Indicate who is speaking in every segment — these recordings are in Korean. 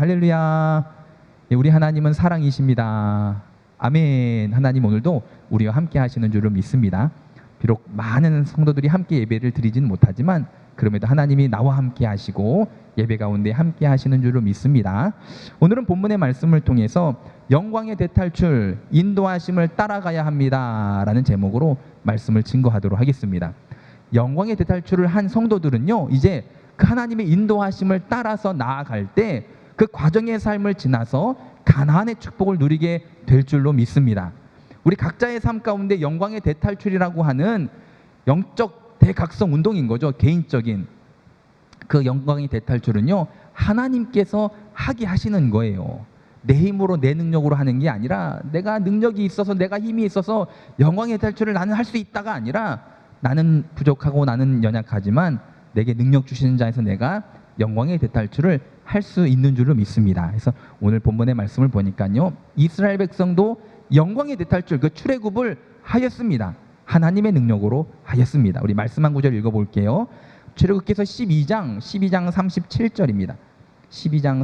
Speaker 1: 할렐루야. 우리 하나님은 사랑이십니다. 아멘. 하나님 오늘도 우리와 함께 하시는 줄을 믿습니다. 비록 많은 성도들이 함께 예배를 드리진 못하지만 그럼에도 하나님이 나와 함께 하시고 예배 가운데 함께 하시는 줄로 믿습니다. 오늘은 본문의 말씀을 통해서 영광의 대탈출, 인도하심을 따라가야 합니다 라는 제목으로 말씀을 증거하도록 하겠습니다. 영광의 대탈출을 한 성도들은요, 이제 그 하나님의 인도하심을 따라서 나아갈 때 그 과정의 삶을 지나서 가나안의 축복을 누리게 될 줄로 믿습니다. 우리 각자의 삶 가운데 영광의 대탈출이라고 하는 영적 대각성 운동인 거죠. 개인적인 그 영광의 대탈출은요, 하나님께서 하게 하시는 거예요. 내 힘으로 내 능력으로 하는 게 아니라, 내가 능력이 있어서 내가 힘이 있어서 영광의 대탈출을 나는 할 수 있다가 아니라, 나는 부족하고 나는 연약하지만 내게 능력 주시는 자에서 내가 영광의 대탈출을 할 수 있는 줄로 믿습니다. 그래서 오늘 본문의 말씀을 보니까요, 이스라엘 백성도 영광의 대탈출, 그 출애굽을 하였습니다. 하나님의 능력으로 하였습니다. 우리 말씀 한 구절 읽어볼게요. 출애굽기서 12장 37절입니다. 12장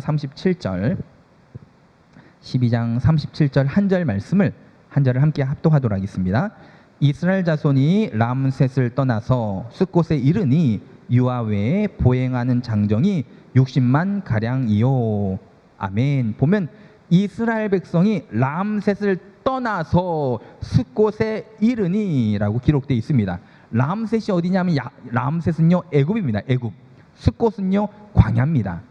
Speaker 1: 37절 한 절 말씀을 한 절을 함께 합독하도록 하겠습니다. 이스라엘 자손이 람셋을 떠나서 숫곳에 이르니 유아 외에 보행하는 장정이 60만 가량이요. 아멘. 보면 이스라엘 백성이 람셋을 떠나서 숫곳에 이르니 라고 기록되어 있습니다. 람셋이 어디냐면 람셋은요 애굽입니다. 애굽. 숫곳은요 광야입니다.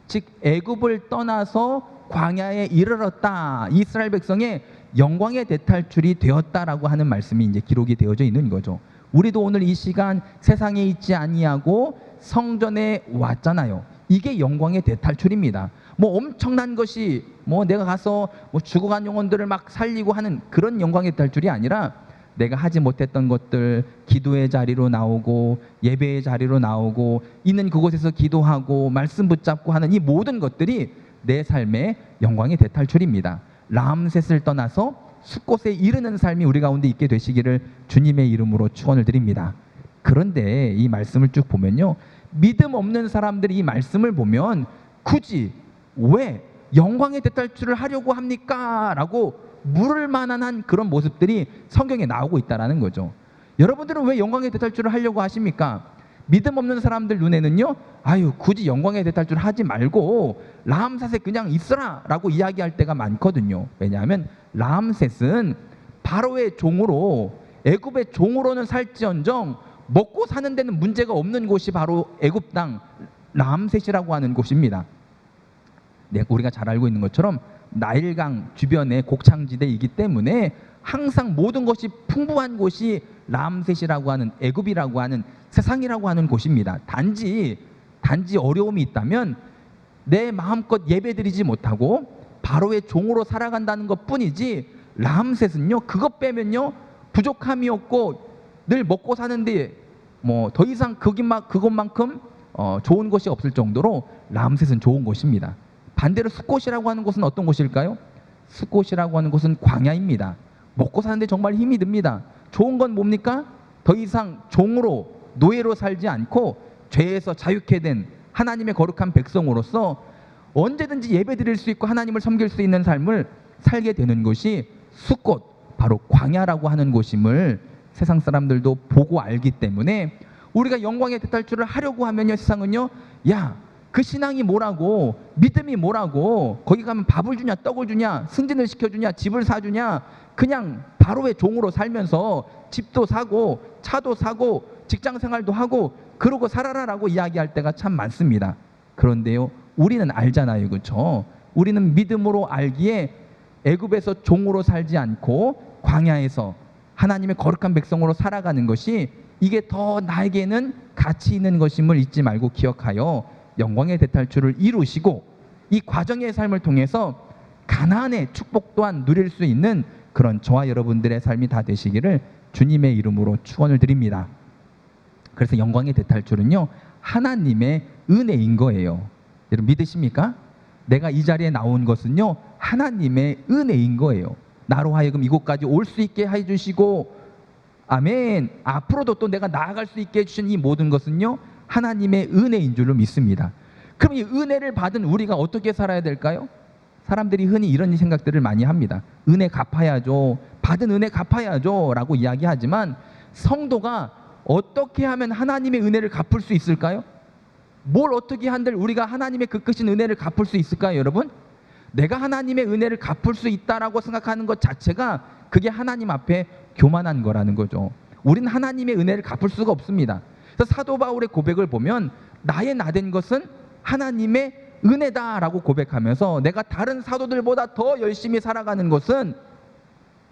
Speaker 1: 즉 애굽을 떠나서 광야에 이르렀다. 이스라엘 백성의 영광의 대탈출이 되었다라고 하는 말씀이 이제 기록이 되어져 있는 거죠. 우리도 오늘 이 시간 세상에 있지 아니하고 성전에 왔잖아요. 이게 영광의 대탈출입니다. 뭐 엄청난 것이 내가 가서 죽어간 영혼들을 막 살리고 하는 그런 영광의 대탈출이 아니라, 내가 하지 못했던 것들, 기도의 자리로 나오고 예배의 자리로 나오고 있는 그곳에서 기도하고 말씀 붙잡고 하는 이 모든 것들이 내 삶의 영광의 대탈출입니다. 람셋을 떠나서 숫곳에 이르는 삶이 우리 가운데 있게 되시기를 주님의 이름으로 축원을 드립니다. 그런데 이 말씀을 쭉 보면요, 믿음 없는 사람들이 이 말씀을 보면 굳이 왜 영광의 대탈출을 하려고 합니까? 라고 물을 만한 그런 모습들이 성경에 나오고 있다는 거죠. 여러분들은 왜 영광의 대탈출을 하려고 하십니까? 믿음 없는 사람들 눈에는요, 굳이 영광의 대탈출 하지 말고 람셋에 그냥 있어라 라고 이야기할 때가 많거든요. 왜냐하면 람셋은 바로의 종으로, 애굽의 종으로는 살지언정 먹고 사는 데는 문제가 없는 곳이 바로 애굽 땅 람셋이라고 하는 곳입니다. 우리가 잘 알고 있는 것처럼 나일강 주변의 곡창지대이기 때문에 항상 모든 것이 풍부한 곳이 람셋이라고 하는, 애굽이라고 하는, 세상이라고 하는 곳입니다. 단지 어려움이 있다면 내 마음껏 예배드리지 못하고 바로의 종으로 살아간다는 것 뿐이지, 람셋은요 그것 빼면요 부족함이 없고 늘 먹고 사는데 더 이상 그것만큼 좋은 것이 없을 정도로 람셋은 좋은 곳입니다. 반대로 숫곳이라고 하는 곳은 어떤 곳일까요? 숫곳이라고 하는 곳은 광야입니다. 먹고 사는데 정말 힘이 듭니다. 좋은 건 뭡니까? 더 이상 종으로, 노예로 살지 않고 죄에서 자유케 된 하나님의 거룩한 백성으로서 언제든지 예배드릴 수 있고 하나님을 섬길 수 있는 삶을 살게 되는 곳이 숫곳, 바로 광야라고 하는 곳임을 세상 사람들도 보고 알기 때문에, 우리가 영광의 대탈출을 하려고 하면요, 세상은요, 그 신앙이 뭐라고, 믿음이 뭐라고, 거기 가면 밥을 주냐, 떡을 주냐, 승진을 시켜주냐, 집을 사주냐, 그냥 바로의 종으로 살면서 집도 사고 차도 사고 직장 생활도 하고 그러고 살아라라고 이야기할 때가 참 많습니다. 그런데요, 우리는 알잖아요, 그렇죠? 우리는 믿음으로 알기에 애굽에서 종으로 살지 않고 광야에서 하나님의 거룩한 백성으로 살아가는 것이, 이게 더 나에게는 가치 있는 것임을 잊지 말고 기억하여 영광의 대탈출을 이루시고 이 과정의 삶을 통해서 가나안의 축복 또한 누릴 수 있는 그런 저와 여러분들의 삶이 다 되시기를 주님의 이름으로 축원을 드립니다. 그래서 영광의 대탈출은요, 하나님의 은혜인 거예요. 여러분 믿으십니까? 내가 이 자리에 나온 것은요, 하나님의 은혜인 거예요. 나로 하여금 이곳까지 올 수 있게 해주시고, 아멘, 앞으로도 또 내가 나아갈 수 있게 해주신 이 모든 것은요, 하나님의 은혜인 줄로 믿습니다. 그럼 이 은혜를 받은 우리가 어떻게 살아야 될까요? 사람들이 흔히 이런 생각들을 많이 합니다. 은혜 갚아야죠. 받은 은혜 갚아야죠. 라고 이야기하지만 성도가 어떻게 하면 하나님의 은혜를 갚을 수 있을까요? 뭘 어떻게 한들 우리가 하나님의 그 크신 은혜를 갚을 수 있을까요, 여러분? 내가 하나님의 은혜를 갚을 수 있다라고 생각하는 것 자체가 그게 하나님 앞에 교만한 거라는 거죠. 우리는 하나님의 은혜를 갚을 수가 없습니다. 그래서 사도 바울의 고백을 보면 나의 나된 것은 하나님의 은혜다라고 고백하면서 내가 다른 사도들보다 더 열심히 살아가는 것은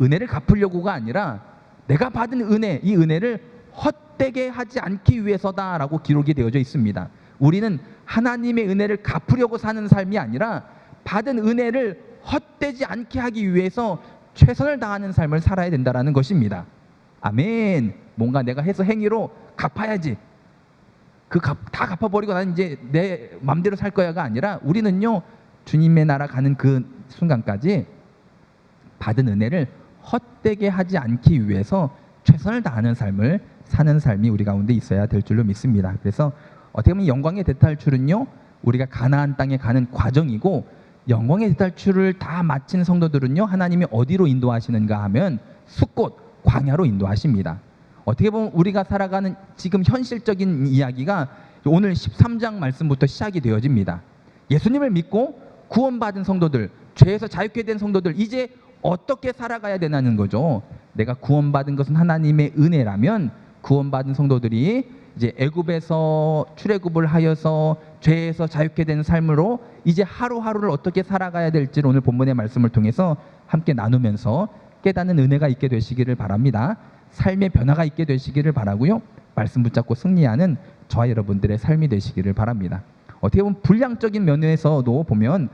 Speaker 1: 은혜를 갚으려고가 아니라 내가 받은 은혜, 이 은혜를 헛되게 하지 않기 위해서다라고 기록이 되어져 있습니다. 우리는 하나님의 은혜를 갚으려고 사는 삶이 아니라 받은 은혜를 헛되지 않게 하기 위해서 최선을 다하는 삶을 살아야 된다는 것입니다. 아멘. 뭔가 내가 해서 행위로 갚아야지. 다 갚아버리고 나는 이제 내 맘대로 살 거야가 아니라 우리는요, 주님의 나라 가는 그 순간까지 받은 은혜를 헛되게 하지 않기 위해서 최선을 다하는 삶을 사는 삶이 우리 가운데 있어야 될 줄로 믿습니다. 그래서 어떻게 보면 영광의 대탈출은요, 우리가 가나안 땅에 가는 과정이고, 영광의 대탈출을 다 마친 성도들은요, 하나님이 어디로 인도하시는가 하면 숫곳, 광야로 인도하십니다. 어떻게 보면 우리가 살아가는 지금 현실적인 이야기가 오늘 13장 말씀부터 시작이 되어집니다. 예수님을 믿고 구원받은 성도들, 죄에서 자유케 된 성도들, 이제 어떻게 살아가야 되냐는 거죠. 내가 구원받은 것은 하나님의 은혜라면 구원받은 성도들이 이제 애굽에서 출애굽을 하여서 죄에서 자유케 된 삶으로 이제 하루하루를 어떻게 살아가야 될지를 오늘 본문의 말씀을 통해서 함께 나누면서 깨닫는 은혜가 있게 되시기를 바랍니다. 삶의 변화가 있게 되시기를 바라고요. 말씀 붙잡고 승리하는 저와 여러분들의 삶이 되시기를 바랍니다. 어떻게 보면 분량적인 면에서도 보면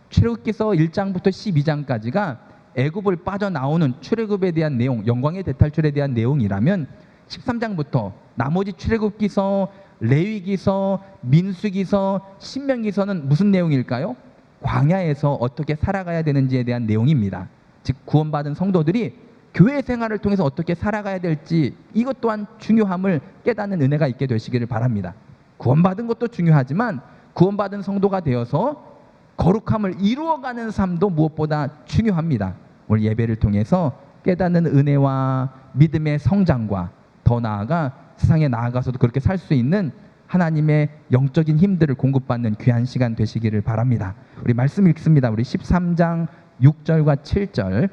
Speaker 1: 출애굽기서 1장부터 12장까지가 애굽을 빠져나오는 출애굽에 대한 내용, 영광의 대탈출에 대한 내용이라면 13장부터 나머지 출애굽기서, 레위기서, 민수기서, 신명기서는 무슨 내용일까요? 광야에서 어떻게 살아가야 되는지에 대한 내용입니다. 즉 구원받은 성도들이 교회 생활을 통해서 어떻게 살아가야 될지, 이것 또한 중요함을 깨닫는 은혜가 있게 되시기를 바랍니다. 구원받은 것도 중요하지만 구원받은 성도가 되어서 거룩함을 이루어가는 삶도 무엇보다 중요합니다. 오늘 예배를 통해서 깨닫는 은혜와 믿음의 성장과 더 나아가 세상에 나아가서도 그렇게 살 수 있는 하나님의 영적인 힘들을 공급받는 귀한 시간 되시기를 바랍니다. 우리 말씀 읽습니다. 우리 13장 6절과 7절,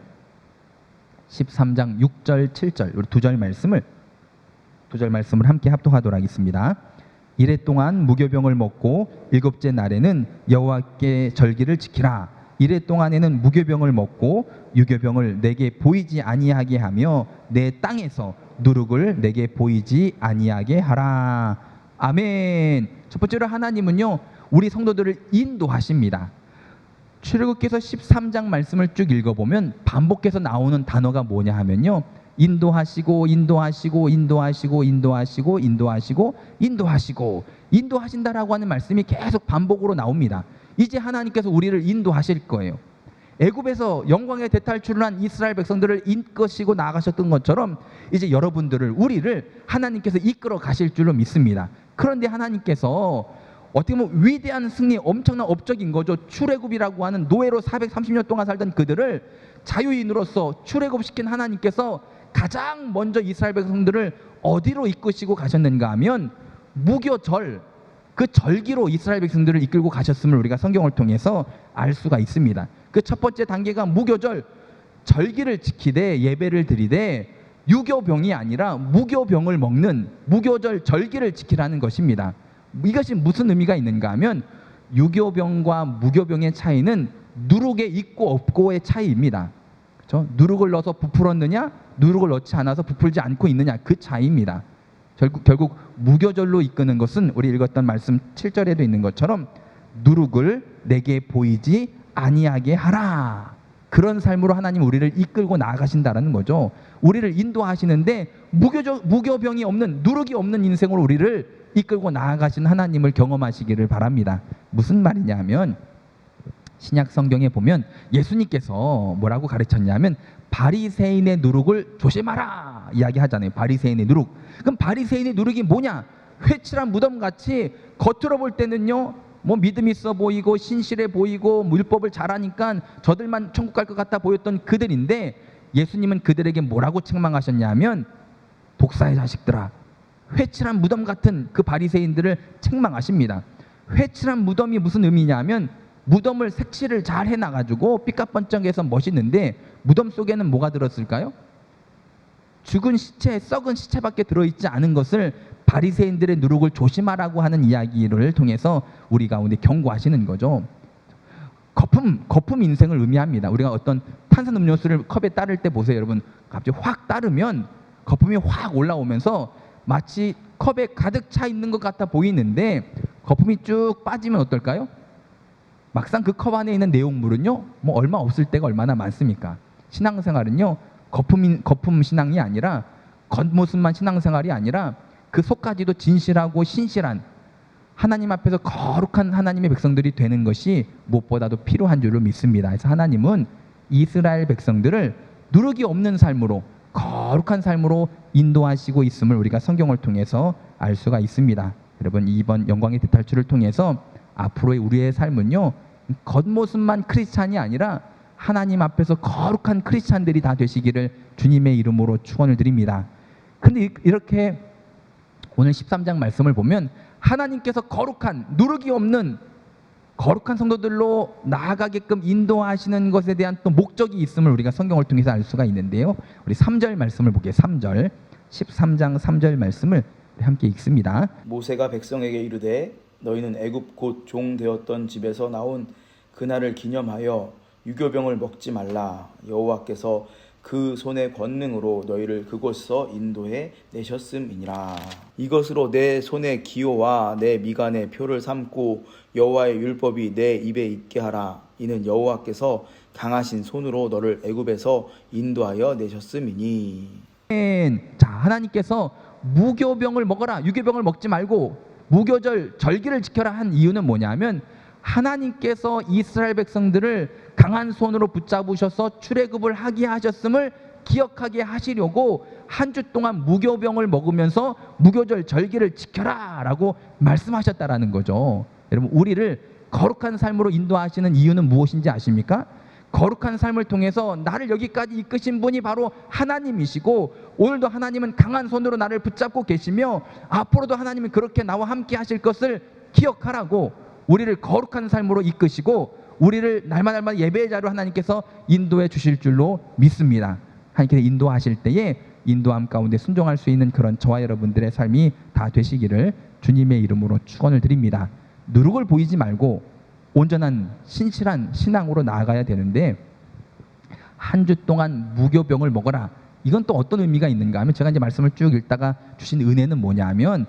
Speaker 1: 13장 6절 7절 우리 두 절 말씀을 함께 합독하도록 하겠습니다. 이레 동안 무교병을 먹고 일곱째 날에는 여호와께 절기를 지키라. 이레 동안에는 무교병을 먹고 유교병을 내게 보이지 아니하게 하며 내 땅에서 누룩을 내게 보이지 아니하게 하라. 아멘. 첫 번째로 하나님은요, 우리 성도들을 인도하십니다. 출애굽기서 13장 말씀을 쭉 읽어보면 반복해서 나오는 단어가 뭐냐 하면요, 인도하시고 인도하시고 인도하시고 인도하시고 인도하시고 인도하시고 인도하신다라고 하는 말씀이 계속 반복으로 나옵니다. 이제 하나님께서 우리를 인도하실 거예요. 애굽에서 영광의 대탈출을 한 이스라엘 백성들을 이끄시고 나가셨던 것처럼 이제 여러분들을, 우리를 하나님께서 이끌어 가실 줄로 믿습니다. 그런데 하나님께서 어떻게 보면 위대한 승리, 엄청난 업적인 거죠. 출애굽이라고 하는 노예로 430년 동안 살던 그들을 자유인으로서 출애굽시킨 하나님께서 가장 먼저 이스라엘 백성들을 어디로 이끄시고 가셨는가 하면 무교절, 그 절기로 이스라엘 백성들을 이끌고 가셨음을 우리가 성경을 통해서 알 수가 있습니다. 그 첫 번째 단계가 무교절, 절기를 지키되 예배를 드리되 유교병이 아니라 무교병을 먹는 무교절 절기를 지키라는 것입니다. 이것이 무슨 의미가 있는가 하면 유교병과 무교병의 차이는 누룩에 있고 없고의 차이입니다. 그렇죠? 누룩을 넣어서 부풀었느냐, 누룩을 넣지 않아서 부풀지 않고 있느냐, 그 차이입니다. 결국 무교절로 이끄는 것은 우리 읽었던 말씀 7절에도 있는 것처럼 누룩을 내게 보이지 아니하게 하라. 그런 삶으로 하나님 우리를 이끌고 나아가신다는 거죠. 우리를 인도하시는데 무교병이 없는, 누룩이 없는 인생으로 우리를 이끌고 나아가신 하나님을 경험하시기를 바랍니다. 무슨 말이냐 하면 신약 성경에 보면 예수님께서 뭐라고 가르쳤냐면 바리새인의 누룩을 조심하라 이야기하잖아요. 바리새인의 누룩. 그럼 바리새인의 누룩이 뭐냐? 회칠한 무덤같이 겉으로 볼 때는요 뭐 믿음 있어 보이고 신실해 보이고 율법을 잘하니까 저들만 천국 갈 것 같아 보였던 그들인데, 예수님은 그들에게 뭐라고 책망하셨냐면 독사의 자식들아, 회칠한 무덤 같은 그 바리새인들을 책망하십니다. 회칠한 무덤이 무슨 의미냐면, 무덤을 색칠을 잘 해놔가지고 삐까뻔쩍해서 멋있는데 무덤 속에는 뭐가 들었을까요? 죽은 시체, 썩은 시체밖에 들어있지 않은 것을 바리새인들의 누룩을 조심하라고 하는 이야기를 통해서 우리 가운데 경고하시는 거죠. 거품 인생을 의미합니다. 우리가 어떤 탄산음료수를 컵에 따를 때 보세요, 여러분. 갑자기 확 따르면 거품이 확 올라오면서 마치 컵에 가득 차 있는 것 같아 보이는데, 거품이 쭉 빠지면 어떨까요? 막상 그 컵 안에 있는 내용물은요, 뭐 얼마 없을 때가 얼마나 많습니까? 신앙생활은요, 거품 신앙이 아니라, 겉모습만 신앙생활이 아니라 그 속까지도 진실하고 신실한, 하나님 앞에서 거룩한 하나님의 백성들이 되는 것이 무엇보다도 필요한 줄을 믿습니다. 그래서 하나님은 이스라엘 백성들을 누룩이 없는 삶으로, 거룩한 삶으로 인도하시고 있음을 우리가 성경을 통해서 알 수가 있습니다. 여러분, 이번 영광의 대탈출을 통해서 앞으로의 우리의 삶은요, 겉모습만 크리스찬이 아니라 하나님 앞에서 거룩한 크리스찬들이 다 되시기를 주님의 이름으로 축원을 드립니다. 근데 이렇게 오늘 13장 말씀을 보면 하나님께서 거룩한, 누룩이 없는 거룩한 성도들로 나아가게끔 인도하시는 것에 대한 또 목적이 있음을 우리가 성경을 통해서 알 수가 있는데요. 우리 3절 말씀을 보게요. 3절, 13장 3절 말씀을 함께 읽습니다.
Speaker 2: 모세가 백성에게 이르되 너희는 애굽 곧 종 되었던 집에서 나온 그날을 기념하여 유교병을 먹지 말라. 여호와께서 그 손의 권능으로 너희를 그곳서 인도해 내셨음이니라. 이것으로 내 손의 기호와 내 미간의 표를 삼고 여호와의 율법이 내 입에 있게 하라. 이는 여호와께서 강하신 손으로 너를 애굽에서 인도하여 내셨음이니.
Speaker 1: 자, 하나님께서 무교병을 먹어라, 유교병을 먹지 말고 무교절, 절기를 지켜라 한 이유는 뭐냐면, 하나님께서 이스라엘 백성들을 강한 손으로 붙잡으셔서 출애굽을 하게 하셨음을 기억하게 하시려고 한 주 동안 무교병을 먹으면서 무교절 절기를 지켜라 라고 말씀하셨다라는 거죠. 여러분, 우리를 거룩한 삶으로 인도하시는 이유는 무엇인지 아십니까? 거룩한 삶을 통해서 나를 여기까지 이끄신 분이 바로 하나님이시고, 오늘도 하나님은 강한 손으로 나를 붙잡고 계시며 앞으로도 하나님은 그렇게 나와 함께 하실 것을 기억하라고 우리를 거룩한 삶으로 이끄시고 우리를 날마다 예배의 자로 하나님께서 인도해 주실 줄로 믿습니다. 하나님께서 인도하실 때에 인도함 가운데 순종할 수 있는 그런 저와 여러분들의 삶이 다 되시기를 주님의 이름으로 축원을 드립니다. 누룩을 보이지 말고 온전한 신실한 신앙으로 나아가야 되는데, 한 주 동안 무교병을 먹어라. 이건 또 어떤 의미가 있는가 하면, 제가 이제 말씀을 쭉 읽다가 주신 은혜는 뭐냐 하면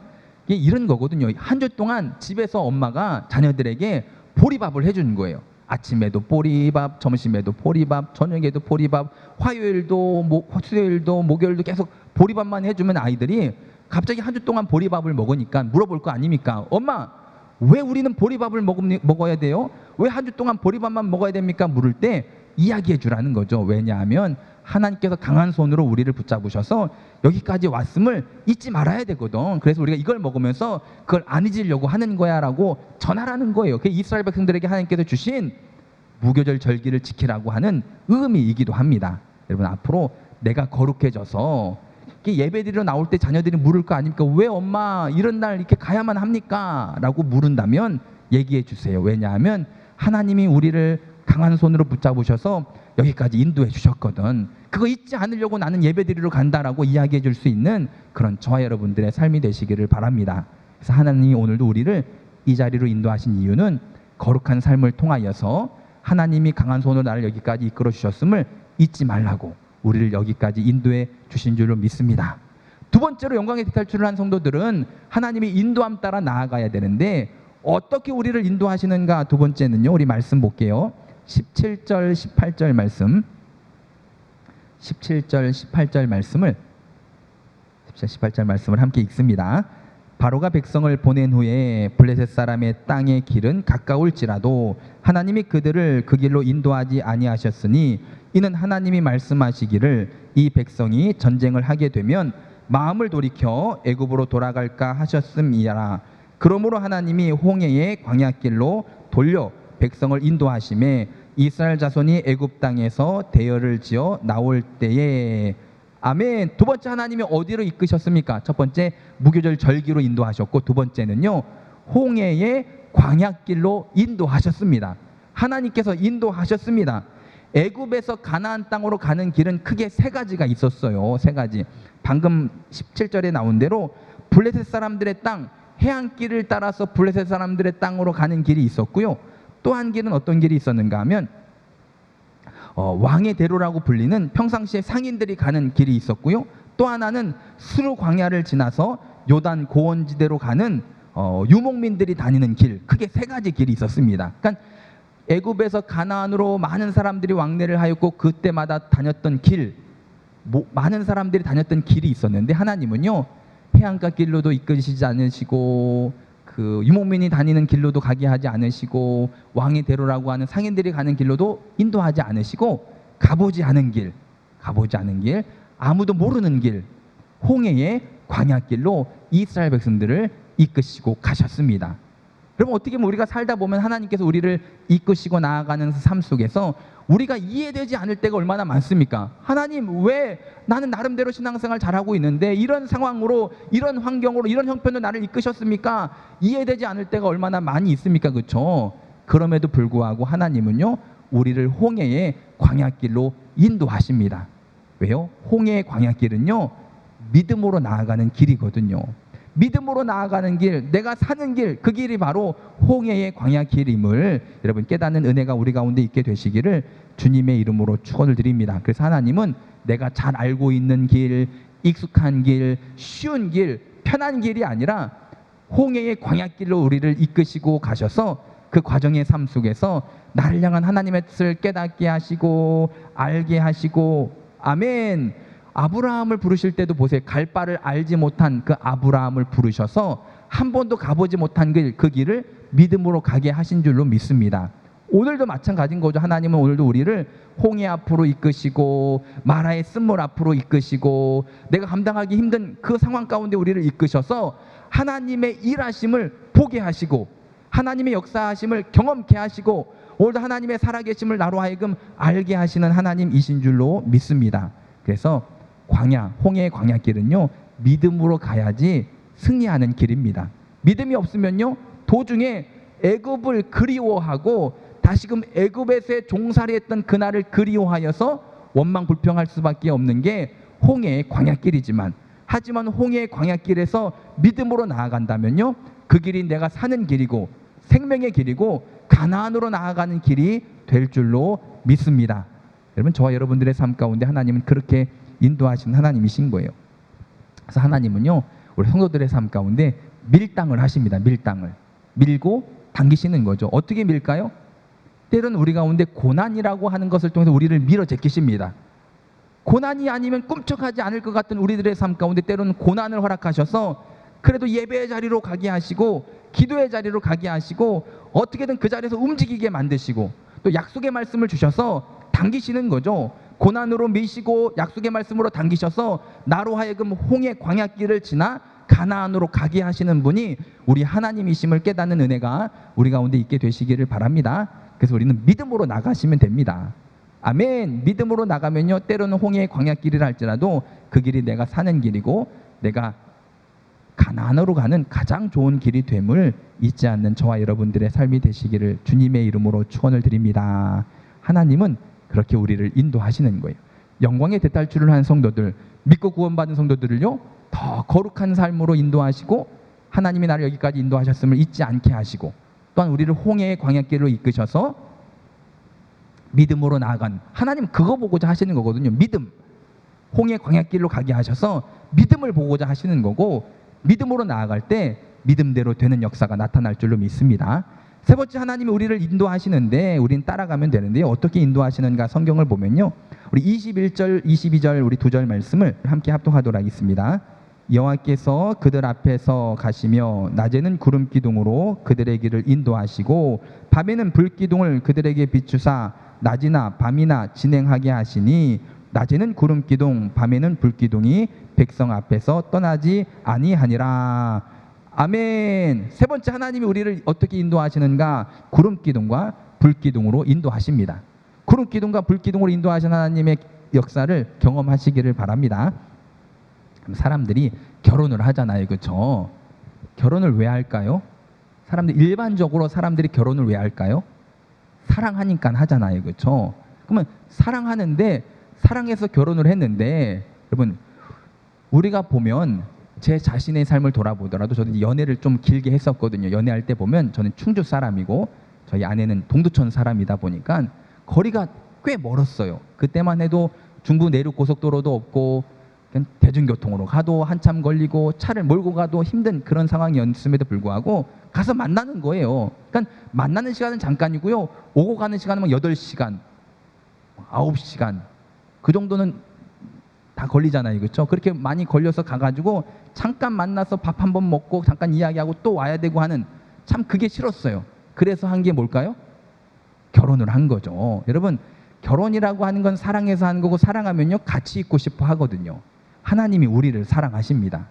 Speaker 1: 이게 이런 거거든요. 한 주 동안 집에서 엄마가 자녀들에게 보리밥을 해주는 거예요. 아침에도 보리밥, 점심에도 보리밥, 저녁에도 보리밥, 화요일도 수요일도 목요일도 계속 보리밥만 해주면 아이들이 갑자기 한 주 동안 보리밥을 먹으니까 물어볼 거 아닙니까? 엄마, 왜 우리는 보리밥을 먹어야 돼요? 왜 한 주 동안 보리밥만 먹어야 됩니까? 물을 때 이야기해 주라는 거죠. 왜냐하면 하나님께서 강한 손으로 우리를 붙잡으셔서 여기까지 왔음을 잊지 말아야 되거든. 그래서 우리가 이걸 먹으면서 그걸 안 잊으려고 하는 거야 라고 전하라는 거예요. 그게 이스라엘 백성들에게 하나님께서 주신 무교절 절기를 지키라고 하는 의미이기도 합니다. 여러분, 앞으로 내가 거룩해져서 예배드리러 나올 때 자녀들이 물을 거 아닙니까? 왜 엄마 이런 날 이렇게 가야만 합니까? 라고 물은다면 얘기해 주세요. 왜냐하면 하나님이 우리를 강한 손으로 붙잡으셔서 여기까지 인도해 주셨거든. 그거 잊지 않으려고 나는 예배드리러 간다라고 이야기해 줄 수 있는 그런 저와 여러분들의 삶이 되시기를 바랍니다. 그래서 하나님이 오늘도 우리를 이 자리로 인도하신 이유는 거룩한 삶을 통하여서 하나님이 강한 손으로 나를 여기까지 이끌어 주셨음을 잊지 말라고 우리를 여기까지 인도해 주신 줄로 믿습니다. 두 번째로 영광의 대탈출을 한 성도들은 하나님의 인도함 따라 나아가야 되는데, 어떻게 우리를 인도하시는가? 두 번째는요, 우리 말씀 볼게요. 17절 18절 말씀, 17절 18절 말씀을 18절 말씀을 함께 읽습니다. 바로가 백성을 보낸 후에 블레셋 사람의 땅의 길은 가까울지라도 하나님이 그들을 그 길로 인도하지 아니하셨으니, 이는 하나님이 말씀하시기를 이 백성이 전쟁을 하게 되면 마음을 돌이켜 애굽으로 돌아갈까 하셨음이라. 그러므로 하나님이 홍해의 광야길로 돌려 백성을 인도하심에 이스라엘 자손이 애굽 땅에서 대열을 지어 나올 때에 아멘. 두 번째 하나님이 어디로 이끄셨습니까? 첫 번째 무교절 절기로 인도하셨고 두 번째는요 홍해의 광야길로 인도하셨습니다. 하나님께서 인도하셨습니다. 애굽에서 가나안 땅으로 가는 길은 크게 세 가지가 있었어요. 세 가지. 방금 17절에 나온 대로 블레셋 사람들의 땅, 해안길을 따라서 블레셋 사람들의 땅으로 가는 길이 있었고요. 또 한 길은 어떤 길이 있었는가 하면 왕의 대로라고 불리는 평상시에 상인들이 가는 길이 있었고요. 또 하나는 수르 광야를 지나서 요단 고원지대로 가는 유목민들이 다니는 길, 크게 세 가지 길이 있었습니다. 그러니까 애굽에서 가나안으로 많은 사람들이 왕래를 하였고 그때마다 다녔던 길, 많은 사람들이 다녔던 길이 있었는데 하나님은요 해안가 길로도 이끄시지 않으시고 그 유목민이 다니는 길로도 가게 하지 않으시고 왕의 대로라고 하는 상인들이 가는 길로도 인도하지 않으시고 가보지 않은 길, 아무도 모르는 길, 홍해의 광야길로 이스라엘 백성들을 이끄시고 가셨습니다. 그럼 어떻게 보면 우리가 살다 보면 하나님께서 우리를 이끄시고 나아가는 삶 속에서 우리가 이해되지 않을 때가 얼마나 많습니까? 하나님 왜 나는 나름대로 신앙생활 잘하고 있는데 이런 상황으로 이런 환경으로 이런 형편으로 나를 이끄셨습니까? 이해되지 않을 때가 얼마나 많이 있습니까? 그렇죠? 그럼에도 불구하고 하나님은요 우리를 홍해의 광야길로 인도하십니다. 왜요? 홍해의 광야길은요 믿음으로 나아가는 길이거든요. 믿음으로 나아가는 길, 내가 사는 길, 그 길이 바로 홍해의 광야길임을 여러분 깨닫는 은혜가 우리 가운데 있게 되시기를 주님의 이름으로 축원을 드립니다. 그래서 하나님은 내가 잘 알고 있는 길, 익숙한 길, 쉬운 길, 편한 길이 아니라 홍해의 광야길로 우리를 이끄시고 가셔서 그 과정의 삶 속에서 나를 향한 하나님의 뜻을 깨닫게 하시고 알게 하시고 아멘. 아브라함을 부르실 때도 보세요. 갈 바를 알지 못한 그 아브라함을 부르셔서 한 번도 가보지 못한 그 길을 믿음으로 가게 하신 줄로 믿습니다. 오늘도 마찬가지인 거죠. 하나님은 오늘도 우리를 홍해 앞으로 이끄시고 마라의 쓴물 앞으로 이끄시고 내가 감당하기 힘든 그 상황 가운데 우리를 이끄셔서 하나님의 일하심을 보게 하시고 하나님의 역사하심을 경험케 하시고 오늘도 하나님의 살아계심을 나로 하여금 알게 하시는 하나님이신 줄로 믿습니다. 그래서 홍해의 광야길은요 믿음으로 가야지 승리하는 길입니다. 믿음이 없으면요 도중에 애굽을 그리워하고 다시금 애굽에서 종살이했던 그날을 그리워하여서 원망불평할 수밖에 없는 게 홍해의 광야길이지만 하지만 홍해의 광야길에서 믿음으로 나아간다면요 그 길이 내가 사는 길이고 생명의 길이고 가나안으로 나아가는 길이 될 줄로 믿습니다. 여러분 저와 여러분들의 삶 가운데 하나님은 그렇게 인도하시는 하나님이신 거예요. 그래서 하나님은요 우리 성도들의 삶 가운데 밀당을 하십니다. 밀고 당기시는 거죠. 어떻게 밀까요? 때로는 우리 가운데 고난이라고 하는 것을 통해서 우리를 밀어 제끼십니다. 고난이 아니면 꿈쩍하지 않을 것 같은 우리들의 삶 가운데 때로는 고난을 허락하셔서 그래도 예배의 자리로 가게 하시고 기도의 자리로 가게 하시고 어떻게든 그 자리에서 움직이게 만드시고 또 약속의 말씀을 주셔서 당기시는 거죠. 고난으로 미시고 약속의 말씀으로 당기셔서 나로 하여금 홍해 광야길을 지나 가나안으로 가게 하시는 분이 우리 하나님이심을 깨닫는 은혜가 우리 가운데 있게 되시기를 바랍니다. 그래서 우리는 믿음으로 나가시면 됩니다. 아멘. 믿음으로 나가면요 때로는 홍해의 광야길이라 할지라도 그 길이 내가 사는 길이고 내가 가나안으로 가는 가장 좋은 길이 됨을 잊지 않는 저와 여러분들의 삶이 되시기를 주님의 이름으로 축원을 드립니다. 하나님은 그렇게 우리를 인도하시는 거예요. 영광의 대탈출을 한 성도들, 믿고 구원받은 성도들을요 더 거룩한 삶으로 인도하시고 하나님이 나를 여기까지 인도하셨음을 잊지 않게 하시고 또한 우리를 홍해의 광야길로 이끄셔서 믿음으로 나아간 하나님 그거 보고자 하시는 거거든요. 믿음. 홍해 광야길로 가게 하셔서 믿음을 보고자 하시는 거고 믿음으로 나아갈 때 믿음대로 되는 역사가 나타날 줄로 믿습니다. 세 번째 하나님이 우리를 인도하시는데 우리는 따라가면 되는데요. 어떻게 인도하시는가 성경을 보면요. 우리 21절, 22절 우리 두 절 말씀을 함께 합독하도록 하겠습니다. 여호와께서 그들 앞에서 가시며 낮에는 구름 기둥으로 그들의 길을 인도하시고 밤에는 불 기둥을 그들에게 비추사 낮이나 밤이나 진행하게 하시니 낮에는 구름 기둥 밤에는 불 기둥이 백성 앞에서 떠나지 아니하니라. 아멘. 세 번째, 하나님이 우리를 어떻게 인도하시는가? 구름 기둥과 불 기둥으로 인도하십니다. 구름 기둥과 불 기둥으로 인도하신 하나님의 역사를 경험하시기를 바랍니다. 사람들이 결혼을 하잖아요, 그렇죠? 결혼을 왜 할까요? 일반적으로 사람들이 결혼을 왜 할까요? 사랑하니까 하잖아요, 그렇죠? 그러면 사랑하는데, 사랑해서 결혼을 했는데, 여러분, 우리가 보면 제 자신의 삶을 돌아보더라도, 저는 연애를 좀 길게 했었거든요. 연애할 때 보면 저는 충주 사람이고 저희 아내는 동두천 사람이다 보니까 거리가 꽤 멀었어요. 그때만 해도 중부 내륙 고속도로도 없고 그냥 대중교통으로 가도 한참 걸리고 차를 몰고 가도 힘든 그런 상황이었음에도 불구하고 가서 만나는 거예요. 그러니까 만나는 시간은 잠깐이고요. 오고 가는 시간은 8시간, 9시간 그 정도는 다 걸리잖아요, 그렇죠? 그렇게 많이 걸려서 가가지고 잠깐 만나서 밥 한 번 먹고 잠깐 이야기하고 또 와야 되고 하는, 참 그게 싫었어요. 그래서 한 게 뭘까요? 결혼을 한 거죠. 여러분, 결혼이라고 하는 건 사랑해서 하는 거고, 사랑하면요 같이 있고 싶어 하거든요. 하나님이 우리를 사랑하십니다.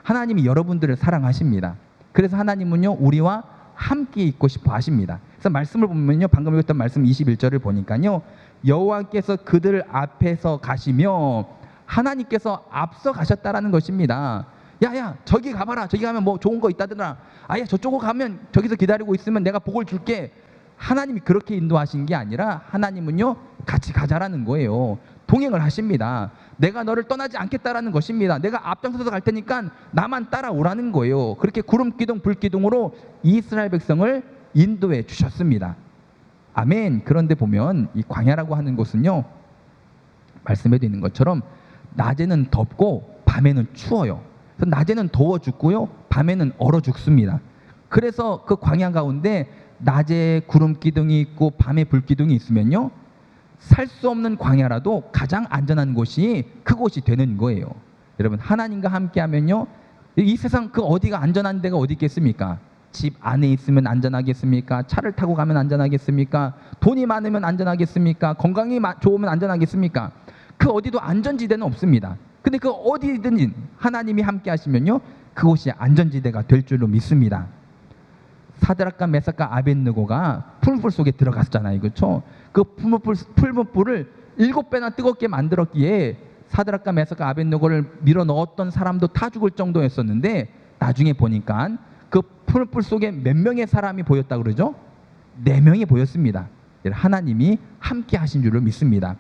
Speaker 1: 하나님이 여러분들을 사랑하십니다. 그래서 하나님은요 우리와 함께 있고 싶어 하십니다. 그래서 말씀을 보면요, 방금 읽었던 말씀 21절을 보니까요, 여호와께서 그들 앞에서 가시며 하나님께서 앞서 가셨다라는 것입니다. 야야, 저기 가봐라. 저기 가면 뭐 좋은 거 있다더라. 아야, 저쪽으로 가면 저기서 기다리고 있으면 내가 복을 줄게. 하나님이 그렇게 인도하신 게 아니라 하나님은요 같이 가자라는 거예요. 동행을 하십니다. 내가 너를 떠나지 않겠다라는 것입니다. 내가 앞장서서 갈 테니까 나만 따라오라는 거예요. 그렇게 구름 기둥 불 기둥으로 이스라엘 백성을 인도해 주셨습니다. 아멘. 그런데 보면 이 광야라고 하는 곳은요, 말씀에도 있는 것처럼 낮에는 덥고 밤에는 추워요. 그래서 낮에는 더워 죽고요, 밤에는 얼어 죽습니다. 그래서 그 광야 가운데 낮에 구름 기둥이 있고 밤에 불 기둥이 있으면요, 살 수 없는 광야라도 가장 안전한 곳이 그곳이 되는 거예요. 여러분, 하나님과 함께 하면요, 이 세상 그 어디가 안전한 데가 어디 있겠습니까? 집 안에 있으면 안전하겠습니까? 차를 타고 가면 안전하겠습니까? 돈이 많으면 안전하겠습니까? 건강이 좋으면 안전하겠습니까? 그 어디도 안전지대는 없습니다. 근데 그 어디든지 하나님이 함께 하시면요, 그곳이 안전지대가 될 줄로 믿습니다. 사드락과 메삭과 아벳느고가 풀무불 속에 들어갔잖아요, 그렇죠? 그 풀무불을 7배나 뜨겁게 만들었기에 사드락과 메삭과 아벳느고를 밀어 넣었던 사람도 타 죽을 정도였었는데, 나중에 보니까 그 풀무불 속에 몇 명의 사람이 보였다 그러죠? 4명이 보였습니다. 하나님이 함께 하신 줄로 믿습니다.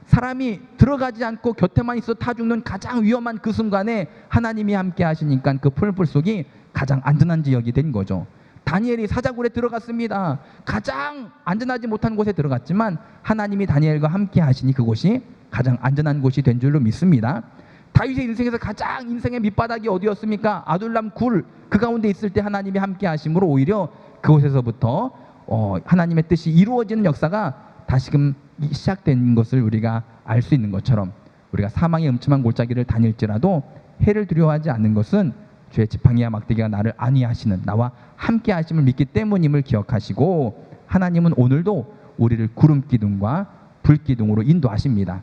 Speaker 1: 사람이 들어가지 않고 곁에만 있어 타 죽는 가장 위험한 그 순간에 하나님이 함께 하시니까 그 풀무불 속이 가장 안전한 지역이 된 거죠. 다니엘이 사자굴에 들어갔습니다. 가장 안전하지 못한 곳에 들어갔지만 하나님이 다니엘과 함께 하시니 그곳이 가장 안전한 곳이 된 줄로 믿습니다. 다윗의 인생에서 가장 인생의 밑바닥이 어디였습니까? 아둘람 굴, 그 가운데 있을 때 하나님이 함께 하심으로 오히려 그곳에서부터 하나님의 뜻이 이루어지는 역사가 다시금 시작된 것을 우리가 알 수 있는 것처럼, 우리가 사망의 음침한 골짜기를 다닐지라도 해를 두려워하지 않는 것은 죄의 지팡이와 막대기가 나를 안위하시는, 나와 함께 하심을 믿기 때문임을 기억하시고, 하나님은 오늘도 우리를 구름 기둥과 불 기둥으로 인도하십니다.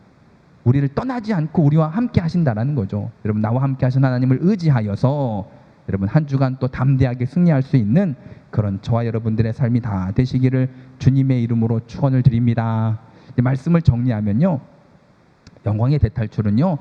Speaker 1: 우리를 떠나지 않고 우리와 함께 하신다라는 거죠. 여러분, 나와 함께 하신 하나님을 의지하여서 여러분 한 주간 또 담대하게 승리할 수 있는 그런 저와 여러분들의 삶이 다 되시기를 주님의 이름으로 축원을 드립니다. 말씀을 정리하면요, 영광의 대탈출은요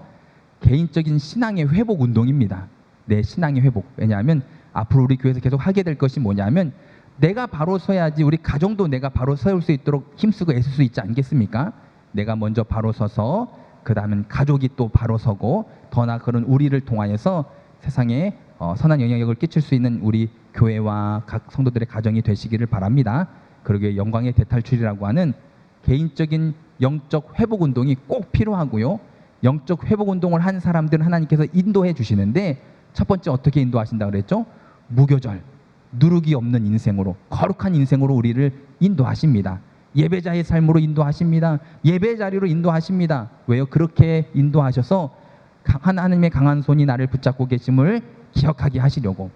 Speaker 1: 개인적인 신앙의 회복 운동입니다. 내 신앙의 회복. 왜냐하면 앞으로 우리 교회에서 계속 하게 될 것이 뭐냐면, 내가 바로 서야지 우리 가정도 내가 바로 세울 수 있도록 힘쓰고 애쓸 수 있지 않겠습니까? 내가 먼저 바로 서서 그 다음은 가족이 또 바로 서고, 더 나아 그런 우리를 통하여서 세상에 선한 영향력을 끼칠 수 있는 우리 교회와 각 성도들의 가정이 되시기를 바랍니다. 그러기에 영광의 대탈출이라고 하는 개인적인 영적 회복 운동이 꼭 필요하고요, 영적 회복 운동을 한 사람들은 하나님께서 인도해 주시는데, 첫 번째 어떻게 인도하신다고 그랬죠? 무교절, 누룩이 없는 인생으로, 거룩한 인생으로 우리를 인도하십니다. 예배자의 삶으로 인도하십니다. 예배 자리로 인도하십니다. 왜요? 그렇게 인도하셔서 하나님의 강한 손이 나를 붙잡고 계심을 기억하게 하시려고,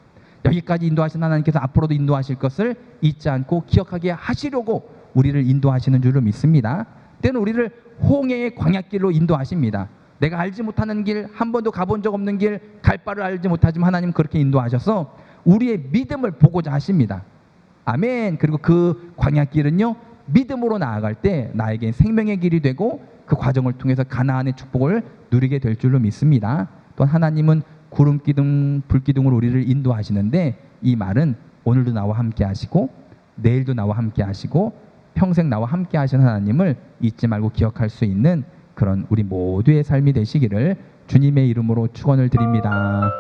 Speaker 1: 여기까지 인도하신 하나님께서 앞으로도 인도하실 것을 잊지 않고 기억하게 하시려고 우리를 인도하시는 줄로 믿습니다. 때는 우리를 홍해의 광야길로 인도하십니다. 내가 알지 못하는 길, 한 번도 가본 적 없는 길, 갈 바를 알지 못하지만 하나님 그렇게 인도하셔서 우리의 믿음을 보고자 하십니다. 아멘. 그리고 그 광야길은요, 믿음으로 나아갈 때 나에게 생명의 길이 되고 그 과정을 통해서 가나안의 축복을 누리게 될 줄로 믿습니다. 또 하나님은 구름 기둥, 불 기둥으로 우리를 인도하시는데, 이 말은 오늘도 나와 함께 하시고 내일도 나와 함께 하시고 평생 나와 함께 하신 하나님을 잊지 말고 기억할 수 있는 그런 우리 모두의 삶이 되시기를 주님의 이름으로 축원을 드립니다.